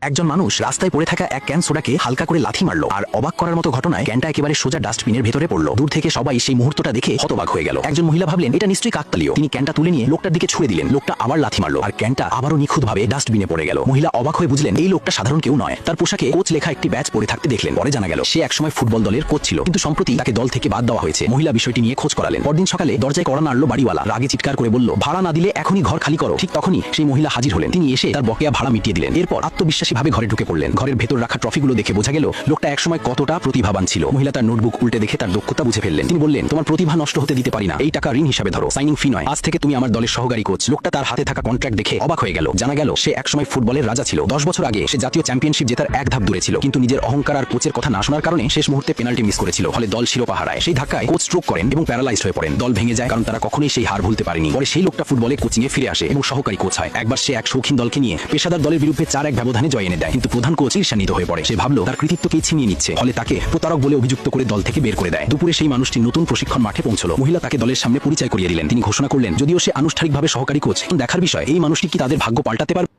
একজন মানুষ রাস্তায় পড়ে থাকা এক ক্যান সোডাকে হালকা করে লাথি মারলো, আর অবাক করার মতো ঘটনায় ক্যানটা একেবারে সোজা ডাস্টবিনের ভেতরে পড়লো। দূর থেকে সবাই সেই মুহূর্তটা দেখে হতবাক হয়ে গেল। একজন মহিলা ভাবলেন এটা নিশ্চয়ই কাকতালীয়। তিনি ক্যানটা তুলে নিয়ে লোকটার দিকে ছুড়ে দিলেন। লোকটা আবার লাথি মারলো, আর ক্যানটা আবারও নিখুঁতভাবে ডাস্টবিনে পড়ে গেল। মহিলা অবাক হয়ে বুঝলেন এই লোকটা সাধারণ কেউ নয়। তার পোশাকে কোচ লেখা একটি ব্যাজ পরে থাকতে দেখলেন। পরে জানা গেল সে একসময় ফুটবল দলের কোচ ছিল, কিন্তু সম্প্রতি তাকে দল থেকে বাদ দেওয়া হয়েছে। মহিলা বিষয়টি নিয়ে খোঁজ করালেন। পরদিন সকালে দরজায় কড়া নাড়লো বাড়িওয়ালা। রাগে চিৎকার করে বলল, ভাড়া না দিলে এখনই ঘর খালি করো। ঠিক তখনই সেই মহিলা হাজির হলেন। তিনি এসে তার বকেয়া ভাড়া মিটিয়ে দিলেন। এরপর আত্মবিশ্বাসী ভাবে ঘরে ঢুকে পড়লেন। ঘরের ভেতর রাখা ট্রফিগুলো দেখে বোঝা গেল লোকটা একসময় কতটা প্রতিভাবান ছিল। মহিলা তার নোটবুক উল্টে দেখে তার দক্ষতা বুঝে ফেললেন। তিনি বললেন, তোমার প্রতিভা নষ্ট হতে দিতে পারি না। এই টাকা ঋণ হিসাবে ধরো, সাইনিং ফি নয়। আজ থেকে তুমি আমার দলের সহকারী কোচ। লোকটা তার হাতে থাকা কন্ট্রাক্ট দেখে অবাক হয়ে গেল। জানা গেল সে একসময় ফুটবলের রাজা ছিল। 10 বছর আগে সে জাতীয় চ্যাম্পিয়নশিপ জেতার এক ধাপ দূরে ছিল, কিন্তু নিজের অহংকার আর কোচের কথা না শোনার কারণে শেষ মুহূর্তে পেনাল্টি মিস করেছিল। ফলে দল শিরোপা হারায়। সেই ধাক্কায় কোচ স্ট্রোক করেন এবং প্যারালাইজড হয়ে পড়েন। দল ভেঙে যায়, কারণ তারা কখনোই সেই হার ভুলতে পারেনি। পরে সেই লোকটা ফুটবলে কোচিং এ ফিরে আসে এবং সহকারী কোচ হয়। একবার সে এক শৌখিন দলকে নিয়ে পেশাদার দলের বিরুদ্ধে 4-1 ব্যবধানে জয় এনে দেয়, কিন্তু প্রধান কোচ ঈর্ষান্বিত হয়ে পড়ে। সে ভাবলো তার কৃতিত্বকে ছিনিয়ে নিচ্ছে, ফলে তাকে প্রতারক বলে অভিযুক্ত করে দল থেকে বের করে দেয়। দুপুরে সেই মানুষটি নতুন প্রশিক্ষণ মাঠে পৌঁছলো। মহিলা তাকে দলের সামনে পরিচয় করিয়ে দিলেন। তিনি ঘোষণা করলেন, যদিও সে আনুষ্ঠানিকভাবে সহকারী কোচ, দেখার বিষয় এই মানুষটি কি তাদের ভাগ্য পাল্টাতে পারবে।